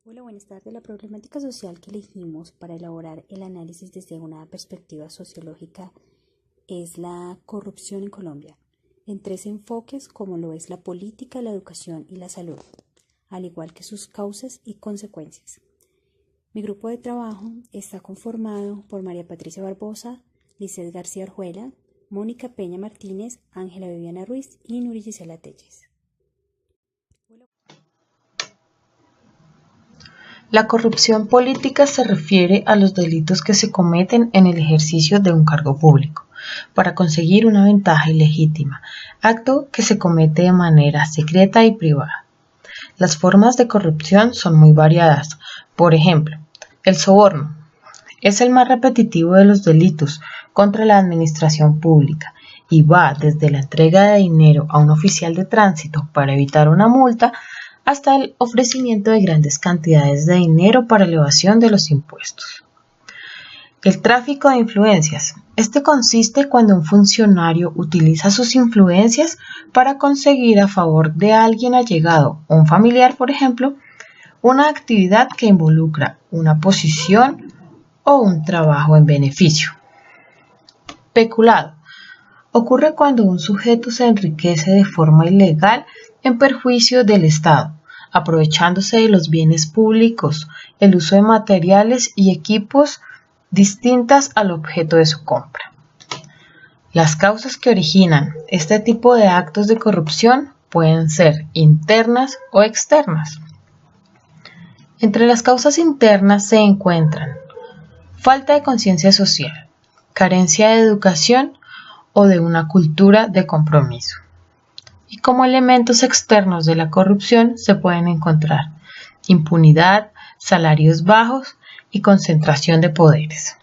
Hola, buenas tardes. La problemática social que elegimos para elaborar el análisis desde una perspectiva sociológica es la corrupción en Colombia, en tres enfoques como lo es la política, la educación y la salud, al igual que sus causas y consecuencias. Mi grupo de trabajo está conformado por María Patricia Barbosa, Lizeth García Orjuela, Mónica Peña Martínez, Ángela Viviana Ruiz y Nuri Gisela Telles. La corrupción política se refiere a los delitos que se cometen en el ejercicio de un cargo público para conseguir una ventaja ilegítima, acto que se comete de manera secreta y privada. Las formas de corrupción son muy variadas. Por ejemplo, el soborno es el más repetitivo de los delitos contra la administración pública y va desde la entrega de dinero a un oficial de tránsito para evitar una multa hasta el ofrecimiento de grandes cantidades de dinero para elevación de los impuestos. El tráfico de influencias. Este consiste cuando un funcionario utiliza sus influencias para conseguir a favor de alguien allegado, un familiar, por ejemplo, una actividad que involucra una posición o un trabajo en beneficio. Peculado. Ocurre cuando un sujeto se enriquece de forma ilegal en perjuicio del Estado, aprovechándose de los bienes públicos, el uso de materiales y equipos distintas al objeto de su compra. Las causas que originan este tipo de actos de corrupción pueden ser internas o externas. Entre las causas internas se encuentran falta de conciencia social, carencia de educación o de una cultura de compromiso. Y como elementos externos de la corrupción se pueden encontrar impunidad, salarios bajos y concentración de poderes.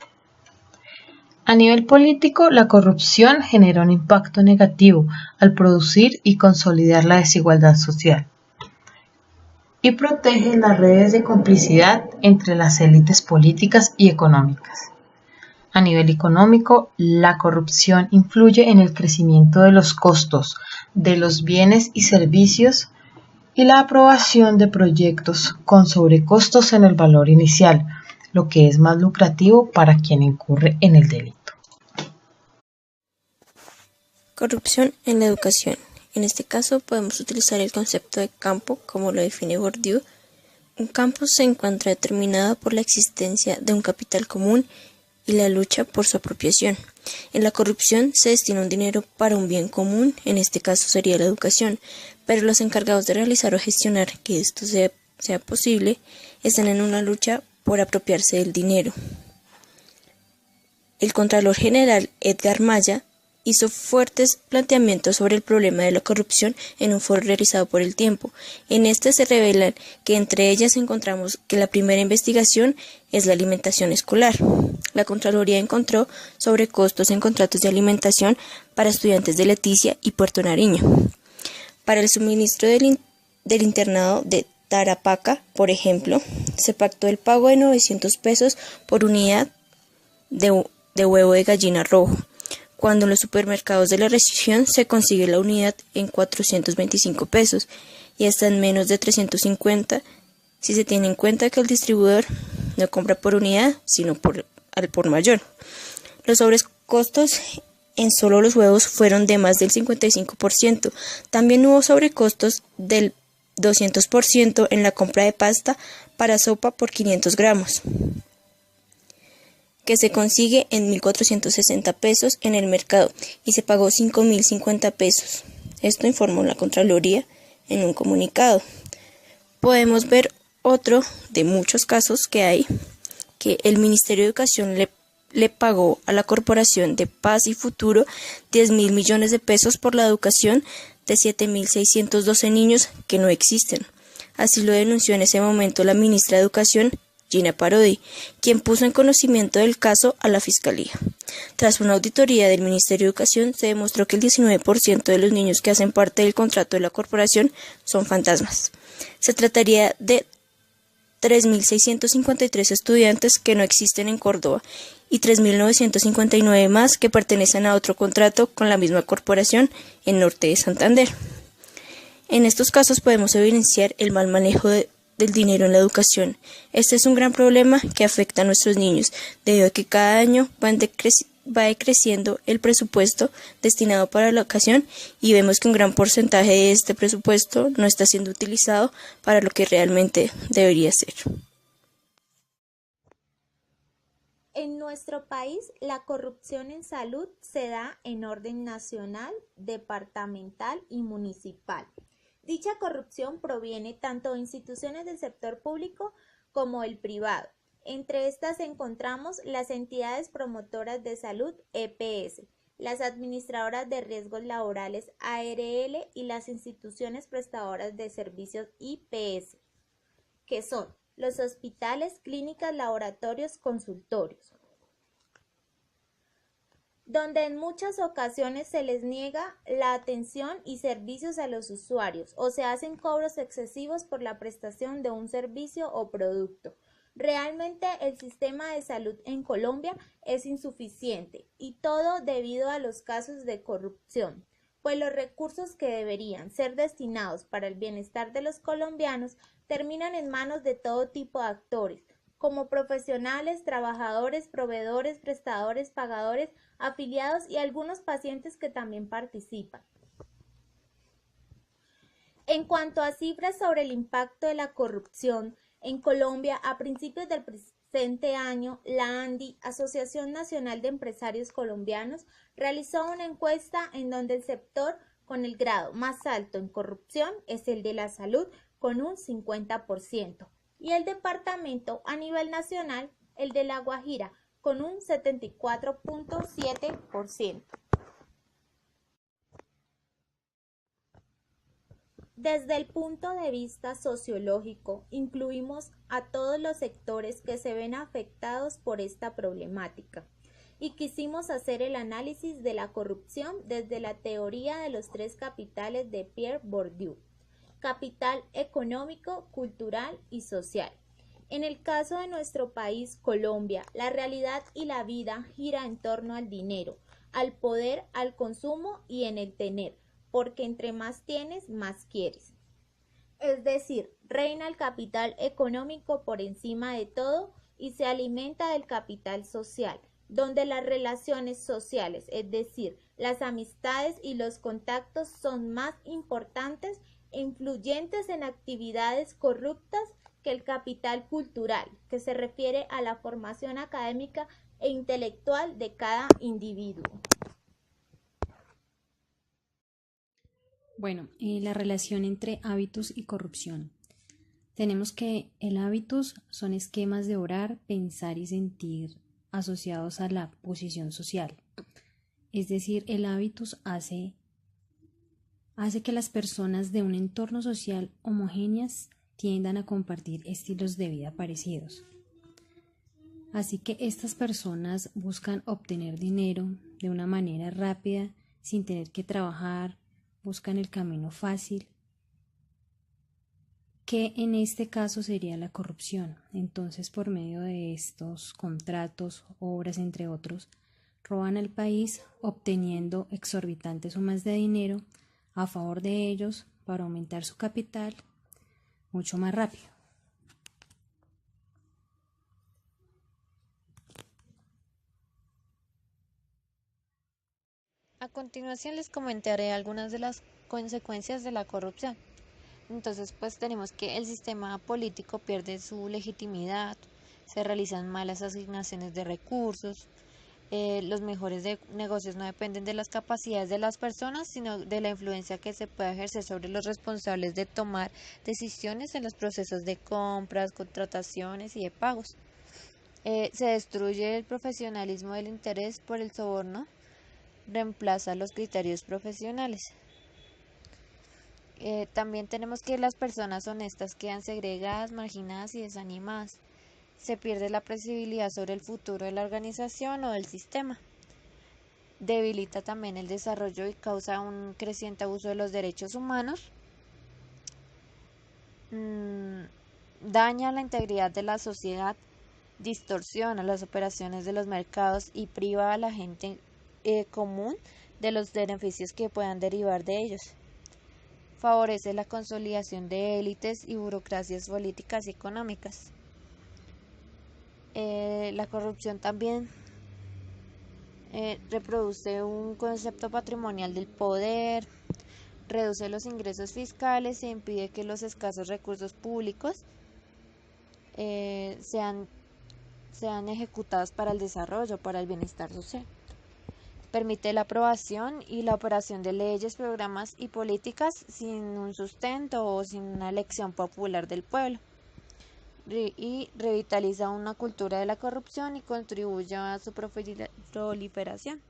A nivel político, la corrupción genera un impacto negativo al producir y consolidar la desigualdad social y protege las redes de complicidad entre las élites políticas y económicas. A nivel económico, la corrupción influye en el crecimiento de los costos de los bienes y servicios y la aprobación de proyectos con sobrecostos en el valor inicial, lo que es más lucrativo para quien incurre en el delito. Corrupción en la educación. En este caso podemos utilizar el concepto de campo como lo define Bourdieu. Un campo se encuentra determinado por la existencia de un capital común y la lucha por su apropiación. En la corrupción se destina un dinero para un bien común, en este caso sería la educación, pero los encargados de realizar o gestionar que esto sea posible están en una lucha por apropiarse del dinero. El Contralor General Edgar Maya hizo fuertes planteamientos sobre el problema de la corrupción en un foro realizado por El Tiempo. En este se revelan que entre ellas encontramos que la primera investigación es la alimentación escolar. La Contraloría encontró sobrecostos en contratos de alimentación para estudiantes de Leticia y Puerto Nariño. Para el suministro del internado de Tarapacá, por ejemplo, se pactó el pago de 900 pesos por unidad de huevo de gallina rojo, cuando en los supermercados de la región se consigue la unidad en 425 pesos y hasta en menos de 350 si se tiene en cuenta que el distribuidor no compra por unidad, sino al por mayor. Los sobrecostos en solo los huevos fueron de más del 55%. También hubo sobrecostos del 200% en la compra de pasta para sopa por 500 gramos. Que se consigue en 1.460 pesos en el mercado y se pagó 5.050 pesos. Esto informó la Contraloría en un comunicado. Podemos ver otro de muchos casos que hay, que el Ministerio de Educación le pagó a la Corporación de Paz y Futuro 10.000 millones de pesos por la educación de 7.612 niños que no existen. Así lo denunció en ese momento la ministra de Educación, Gina Parodi, quien puso en conocimiento del caso a la Fiscalía. Tras una auditoría del Ministerio de Educación, se demostró que el 19% de los niños que hacen parte del contrato de la corporación son fantasmas. Se trataría de 3.653 estudiantes que no existen en Córdoba y 3.959 más que pertenecen a otro contrato con la misma corporación en Norte de Santander. En estos casos podemos evidenciar el mal manejo del dinero en la educación. Este es un gran problema que afecta a nuestros niños, debido a que cada año va decreciendo el presupuesto destinado para la educación y vemos que un gran porcentaje de este presupuesto no está siendo utilizado para lo que realmente debería ser. En nuestro país, la corrupción en salud se da en orden nacional, departamental y municipal. Dicha corrupción proviene tanto de instituciones del sector público como el privado. Entre estas encontramos las entidades promotoras de salud EPS, las administradoras de riesgos laborales ARL y las instituciones prestadoras de servicios IPS, que son los hospitales, clínicas, laboratorios, consultorios, donde en muchas ocasiones se les niega la atención y servicios a los usuarios o se hacen cobros excesivos por la prestación de un servicio o producto. Realmente el sistema de salud en Colombia es insuficiente y todo debido a los casos de corrupción, pues los recursos que deberían ser destinados para el bienestar de los colombianos terminan en manos de todo tipo de actores, como profesionales, trabajadores, proveedores, prestadores, pagadores, afiliados y algunos pacientes que también participan. En cuanto a cifras sobre el impacto de la corrupción en Colombia, a principios del presente año, la ANDI, Asociación Nacional de Empresarios Colombianos, realizó una encuesta en donde el sector con el grado más alto en corrupción es el de la salud, con un 50%, y el departamento a nivel nacional, el de La Guajira, con un 74.7%. Desde el punto de vista sociológico, incluimos a todos los sectores que se ven afectados por esta problemática y quisimos hacer el análisis de la corrupción desde la teoría de los 3 capitales de Pierre Bourdieu: capital económico, cultural y social. En el caso de nuestro país, Colombia, la realidad y la vida gira en torno al dinero, al poder, al consumo y en el tener, porque entre más tienes, más quieres. Es decir, reina el capital económico por encima de todo y se alimenta del capital social, donde las relaciones sociales, es decir, las amistades y los contactos son más importantes e influyentes en actividades corruptas que el capital cultural, que se refiere a la formación académica e intelectual de cada individuo. Bueno, la relación entre hábitos y corrupción. Tenemos que el hábitos son esquemas de orar, pensar y sentir asociados a la posición social. Es decir, el hábitus hace que las personas de un entorno social homogéneas tiendan a compartir estilos de vida parecidos. Así que estas personas buscan obtener dinero de una manera rápida, sin tener que trabajar, buscan el camino fácil, que en este caso sería la corrupción. Entonces, por medio de estos contratos, obras, entre otros, roban al país obteniendo exorbitantes sumas de dinero a favor de ellos para aumentar su capital mucho más rápido. A continuación les comentaré algunas de las consecuencias de la corrupción. Entonces, pues tenemos que el sistema político pierde su legitimidad, se realizan malas asignaciones de recursos, los mejores negocios no dependen de las capacidades de las personas, sino de la influencia que se puede ejercer sobre los responsables de tomar decisiones en los procesos de compras, contrataciones y de pagos. Se destruye el profesionalismo del interés por el soborno, reemplaza los criterios profesionales. También tenemos que las personas honestas quedan segregadas, marginadas y desanimadas. Se pierde la previsibilidad sobre el futuro de la organización o del sistema. Debilita también el desarrollo y causa un creciente abuso de los derechos humanos. Daña la integridad de la sociedad, distorsiona las operaciones de los mercados y priva a la gente común de los beneficios que puedan derivar de ellos. favorece la consolidación de élites y burocracias políticas y económicas. La corrupción también reproduce un concepto patrimonial del poder, reduce los ingresos fiscales e impide que los escasos recursos públicos sean ejecutados para el desarrollo, para el bienestar social. Permite la aprobación y la operación de leyes, programas y políticas sin un sustento o sin una elección popular del pueblo. Y revitaliza una cultura de la corrupción y contribuye a su proliferación.